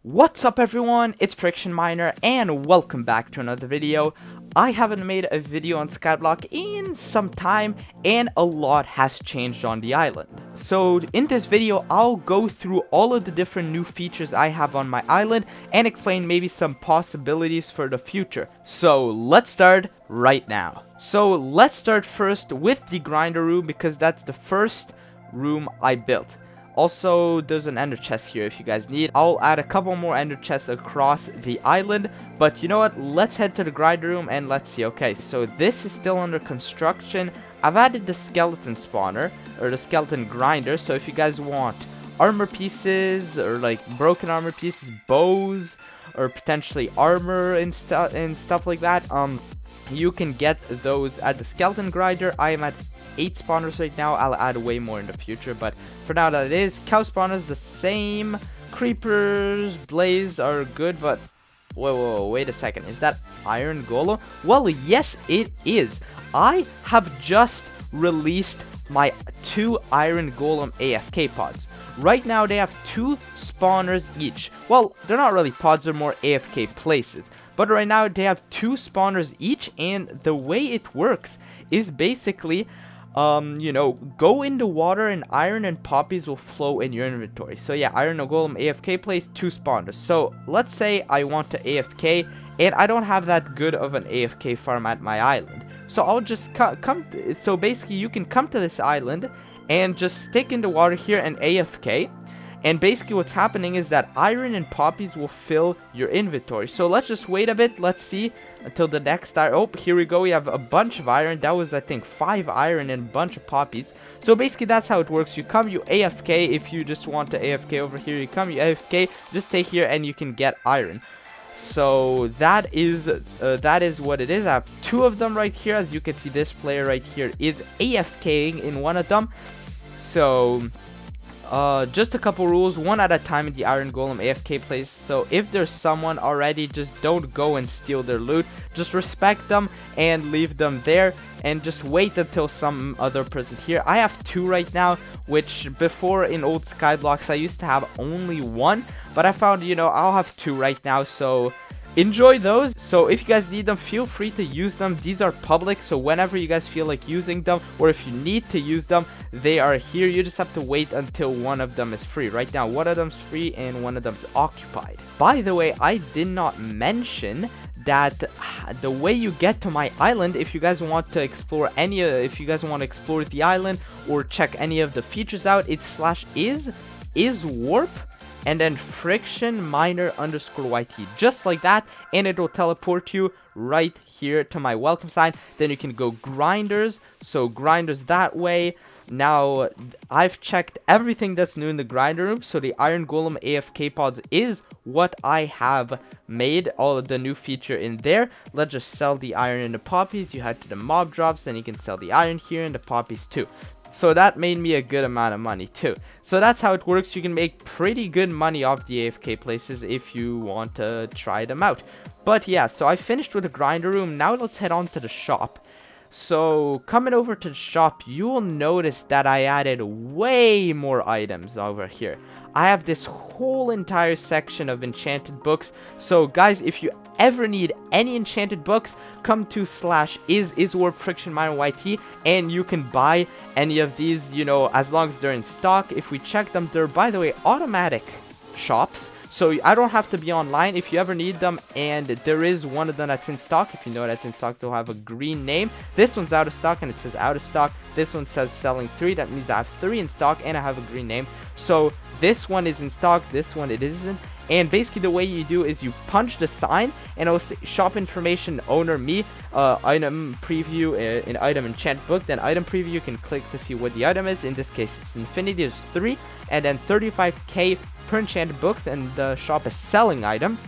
What's up everyone, it's Friction Miner and welcome back to another video. I haven't made a video on Skyblock in some time and a lot has changed on the island. So in this video I'll go through all of the different new features I have on my island and explain maybe some possibilities for the future. So let's start right now. So let's start first with the grinder room because that's the first room I built. Also, there's an ender chest here if you guys need. I'll add a couple more ender chests across the island. But you know what? Let's head to the grinder room and let's see. Okay, so this is still under construction. I've added the skeleton spawner, or the skeleton grinder. So if you guys want armor pieces, or like broken armor pieces, bows, or potentially armor and stuff like that, you can get those at the skeleton grinder. I am at 8 spawners right now. I'll add way more in the future, but for now that it is. Cow spawners the same. Creepers, blaze are good, but whoa, wait a second. Is that iron golem? Well, yes, it is. I have just released my 2 iron golem AFK pods. Right now they have 2 spawners each. Well, they're not really pods, they're more AFK places. But right now they have 2 spawners each, and the way it works is basically you know, go into water and iron and poppies will flow in your inventory. So yeah, iron golem AFK place, 2 spawners. So let's say I want to AFK and I don't have that good of an AFK farm at my island. So I'll just so basically you can come to this island and just stick into water here and AFK. And basically what's happening is that iron and poppies will fill your inventory. So let's just wait a bit. Let's see until the next iron. Oh, here we go. We have a bunch of iron. That was, I think, 5 iron and a bunch of poppies. So basically that's how it works. You come, you AFK. If you just want to AFK over here, you come, you AFK. Just stay here and you can get iron. So that is what it is. I have 2 of them right here. As you can see, this player right here is AFKing in one of them. So just a couple rules, 1 at a time in the iron golem AFK place. So if there's someone already, just don't go and steal their loot. Just respect them and leave them there and just wait until some other person here. I have 2 right now, which before in old Skyblocks I used to have only 1, but I found, you know, I'll have 2 right now. So enjoy those. So if you guys need them, feel free to use them. These are public, so whenever you guys feel like using them, or if you need to use them, they are here. You just have to wait until one of them is free. Right now one of them's free and one of them's occupied. By the way, I did not mention that the way you get to my island, if you guys want to explore if you guys want to explore the island or check any of the features out, it's /is warp and then friction miner _YT, just like that, and it will teleport you right here to my welcome sign. Then you can go grinders, so grinders that way. Now I've checked everything that's new in the grinder room, so the iron golem AFK pods is what I have made, all of the new feature in there. Let's just sell the iron and the poppies. You head to the mob drops, then you can sell the iron here and the poppies too. So that made me a good amount of money too. So that's how it works. You can make pretty good money off the AFK places if you want to try them out. But yeah, so I finished with the grinder room. Now let's head on to the shop. So coming over to the shop, you will notice that I added way more items over here. I have this whole entire section of enchanted books. So guys, if you ever need any enchanted books, come to /is warp friction miner YT and you can buy any of these, you know, as long as they're in stock. If we check them, they're, by the way, automatic shops. So I don't have to be online if you ever need them, and there is one of them that's in stock. If you know that's in stock, they'll have a green name. This one's out of stock and it says out of stock. This one says selling 3. That means I have 3 in stock and I have a green name. So this one is in stock, this one it isn't. And basically the way you do is you punch the sign and it'll say shop information owner me, item preview in item enchant book. Then item preview, you can click to see what the item is. In this case it's infinity, there's 3, and then 35k per enchanted books, and the shop is selling item.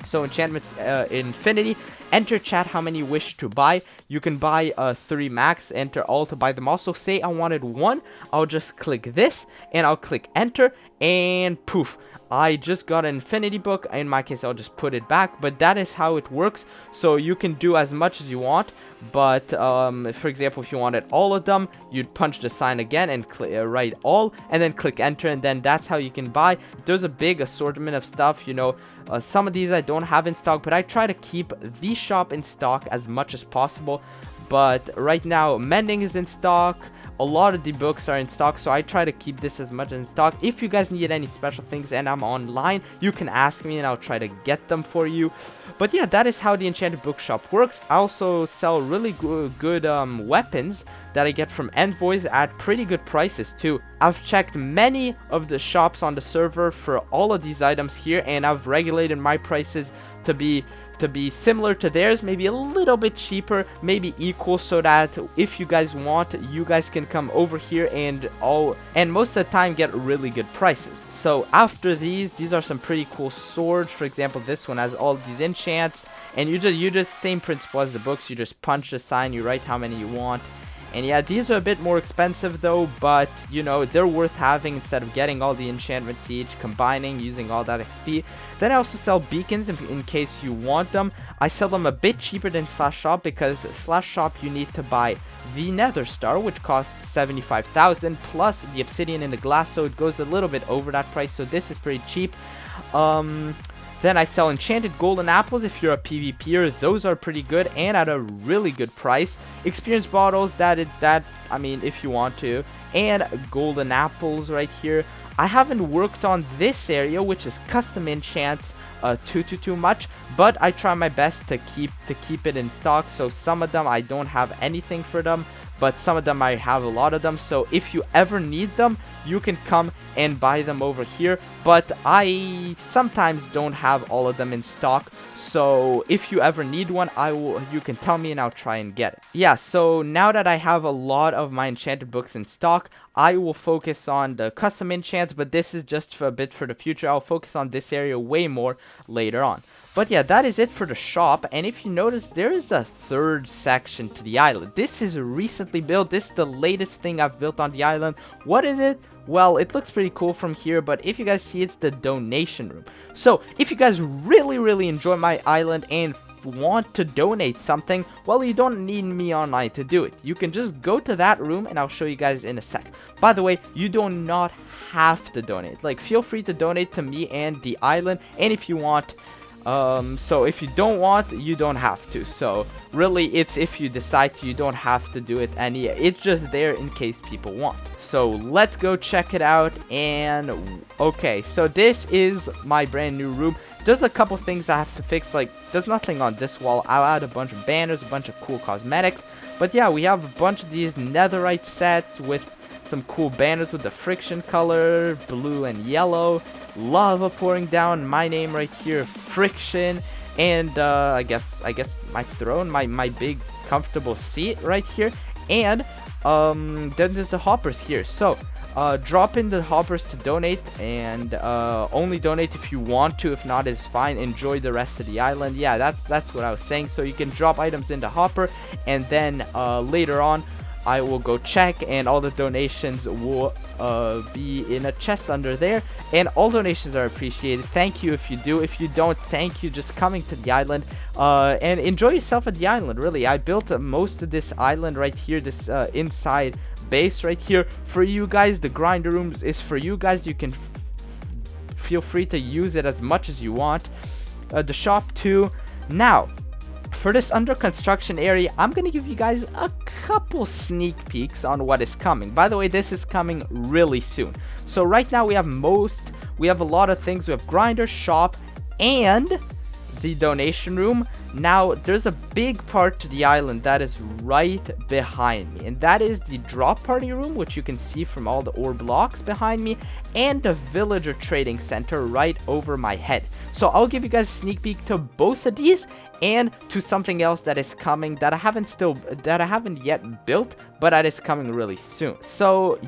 So enchantments infinity. Enter chat how many you wish to buy. you can buy 3 max, enter all to buy them all. So say I wanted 1, I'll just click this and I'll click enter, and poof, I just got an infinity book. In my case, I'll just put it back, but that is how it works. So you can do as much as you want, but for example, if you wanted all of them, you'd punch the sign again and write all, and then click enter, and then that's how you can buy. There's a big assortment of stuff, you know. Some of these I don't have in stock, but I try to keep the shop in stock as much as possible. But right now, mending is in stock. A lot of the books are in stock, so I try to keep this as much in stock. If you guys need any special things and I'm online, you can ask me and I'll try to get them for you. But yeah, that is how the Enchanted Bookshop works. I also sell really good weapons that I get from envoys at pretty good prices too. I've checked many of the shops on the server for all of these items here, and I've regulated my prices to be similar to theirs, maybe a little bit cheaper, maybe equal, so that if you guys want, you guys can come over here and most of the time get really good prices. So after these are some pretty cool swords. For example, this one has all these enchants, and you just same principle as the books. You just punch the sign, you write how many you want. And yeah, these are a bit more expensive though, but you know, they're worth having instead of getting all the enchantments each, combining, using all that XP. Then I also sell beacons in case you want them. I sell them a bit cheaper than Slash Shop, because Slash Shop you need to buy the Nether Star, which costs 75,000, plus the obsidian and the glass, so it goes a little bit over that price, so this is pretty cheap. Then I sell enchanted golden apples if you're a PvPer. Those are pretty good and at a really good price. Experience bottles, I mean, if you want to. And golden apples right here. I haven't worked on this area, which is custom enchants, too much, but I try my best to keep it in stock. So some of them I don't have anything for them, but some of them I have a lot of them. So if you ever need them, you can come and buy them over here, but I sometimes don't have all of them in stock. So if you ever need one, you can tell me and I'll try and get it. Yeah, so now that I have a lot of my enchanted books in stock, I will focus on the custom enchants, but this is just for a bit for the future. I'll focus on this area way more later on. But yeah, that is it for the shop. And if you notice, there is a third section to the island. This is recently built. This is the latest thing I've built on the island. What is it? Well, it looks pretty cool from here, but if you guys see, it's the donation room. So if you guys really enjoy my island and want to donate something, well, you don't need me online to do it. You can just go to that room and I'll show you guys in a sec. By the way, you do not have to donate. Like, feel free to donate to me and the island, and if you want, so if you don't want, you don't have to. So really, it's if you decide to, you don't have to do it, and yeah, it's just there in case people want. So let's go check it out. And okay, so this is my brand new room. There's a couple things I have to fix. Like, there's nothing on this wall. I'll add a bunch of banners, a bunch of cool cosmetics. But yeah, we have a bunch of these netherite sets with some cool banners with the friction color, blue and yellow, lava pouring down, my name right here, friction, and I guess my throne, my big comfortable seat right here. And then there's the hoppers here. So drop in the hoppers to donate, and only donate if you want to. If not, it's fine. Enjoy the rest of the island. Yeah, that's what I was saying. So you can drop items in the hopper, and then later on I will go check, and all the donations will be in a chest under there, and all donations are appreciated. Thank you if you do. If you don't, thank you just coming to the island, and enjoy yourself at the island. Really, I built most of this island right here, this inside base right here for you guys. The grinder rooms is for you guys. You can feel free to use it as much as you want. The shop too. Now, for this under construction area, I'm gonna give you guys a couple sneak peeks on what is coming. By the way, this is coming really soon. So right now we have a lot of things. We have grinder, shop, and the donation room. Now there's a big part to the island that is right behind me, and that is the drop party room, which you can see from all the ore blocks behind me, and the villager trading center right over my head. So I'll give you guys a sneak peek to both of these, and to something else that is coming that I haven't yet built, but that is coming really soon. So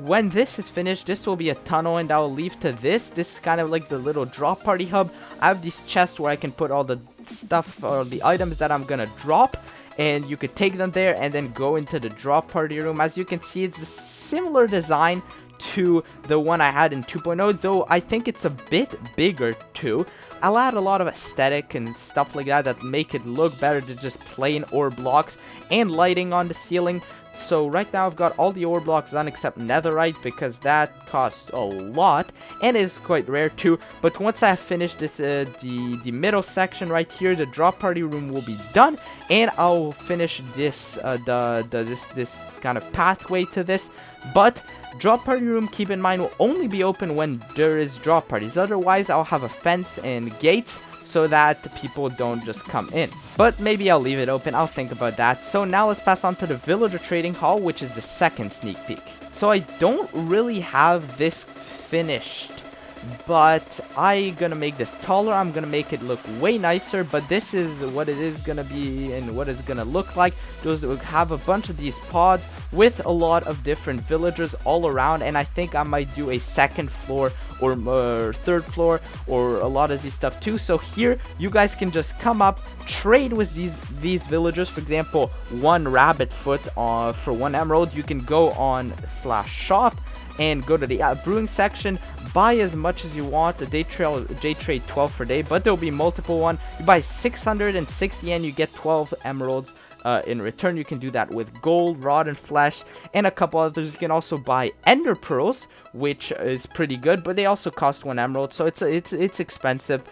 when this is finished, this will be a tunnel, and I'll leave to this. This is kind of like the little drop party hub. I have these chests where I can put all the stuff or the items that I'm gonna drop, and you could take them there and then go into the drop party room. As you can see, it's a similar design to the one I had in 2.0, though I think it's a bit bigger too. I'll add a lot of aesthetic and stuff like that make it look better than just plain ore blocks and lighting on the ceiling. So right now I've got all the ore blocks done except netherite, because that costs a lot and is quite rare too. But once I have finished this, the middle section right here, the drop party room will be done, and I'll finish this this kind of pathway to this. But drop party room, keep in mind, will only be open when there is drop parties. Otherwise, I'll have a fence and gates so that the people don't just come in. But maybe I'll leave it open. I'll think about that. So now let's pass on to the villager trading hall, which is the second sneak peek. So I don't really have this finished, but I'm gonna make this taller. I'm gonna make it look way nicer, but this is what it is gonna be and what it's gonna look like. Those will have a bunch of these pods with a lot of different villagers all around, and I think I might do a second floor or third floor or a lot of these stuff too. So here you guys can just come up, trade with these villagers. For example, 1 rabbit foot for 1 emerald. You can go on /shop and go to the brewing section, buy as much as you want. They trade 12 per day, but there'll be multiple one. You buy 660 and you get 12 emeralds in return. You can do that with gold, rotten flesh, and a couple others. You can also buy ender pearls, which is pretty good, but they also cost 1 emerald, so it's expensive.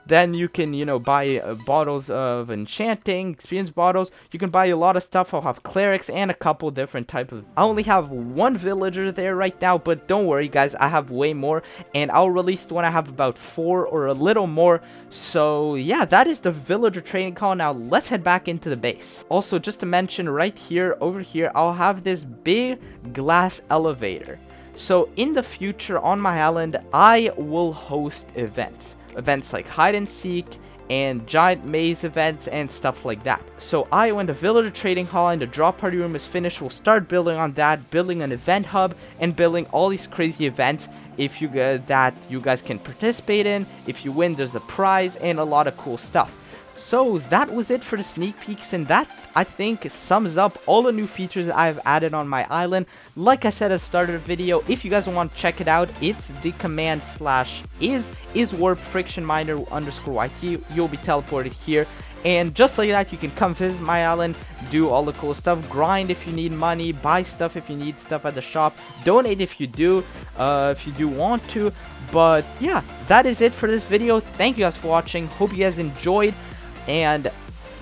Then you can, you know, buy bottles of enchanting, experience bottles. You can buy a lot of stuff. I'll have clerics and a couple different type of... I only have 1 villager there right now, but don't worry guys, I have way more, and I'll release when I have about 4 or a little more. So yeah, that is the villager trading hall. Now let's head back into the base. Also, just to mention, right here, over here, I'll have this big glass elevator. So in the future on my island, I will host events like hide and seek and giant maze events and stuff like that. So when the villager trading hall and the drop party room is finished, we'll start building on that, building an event hub and building all these crazy events that you guys can participate in. If you win, there's a prize and a lot of cool stuff. So that was it for the sneak peeks, and that, I think, sums up all the new features that I've added on my island. Like I said at the start of the video, if you guys want to check it out, it's the command /is warp friction miner _YT. You'll be teleported here, and just like that, you can come visit my island, do all the cool stuff, grind if you need money, buy stuff if you need stuff at the shop, donate if you do want to. But yeah, that is it for this video. Thank you guys for watching. Hope you guys enjoyed. And,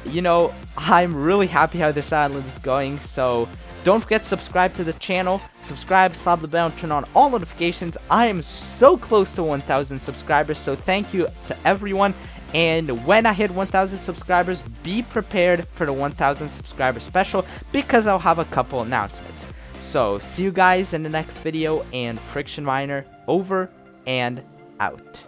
you know, I'm really happy how this island is going, so don't forget to subscribe to the channel. Subscribe, slap the bell, and turn on all notifications. I am so close to 1,000 subscribers, so thank you to everyone. And when I hit 1,000 subscribers, be prepared for the 1,000 subscriber special, because I'll have a couple announcements. So, see you guys in the next video, and Friction Miner over and out.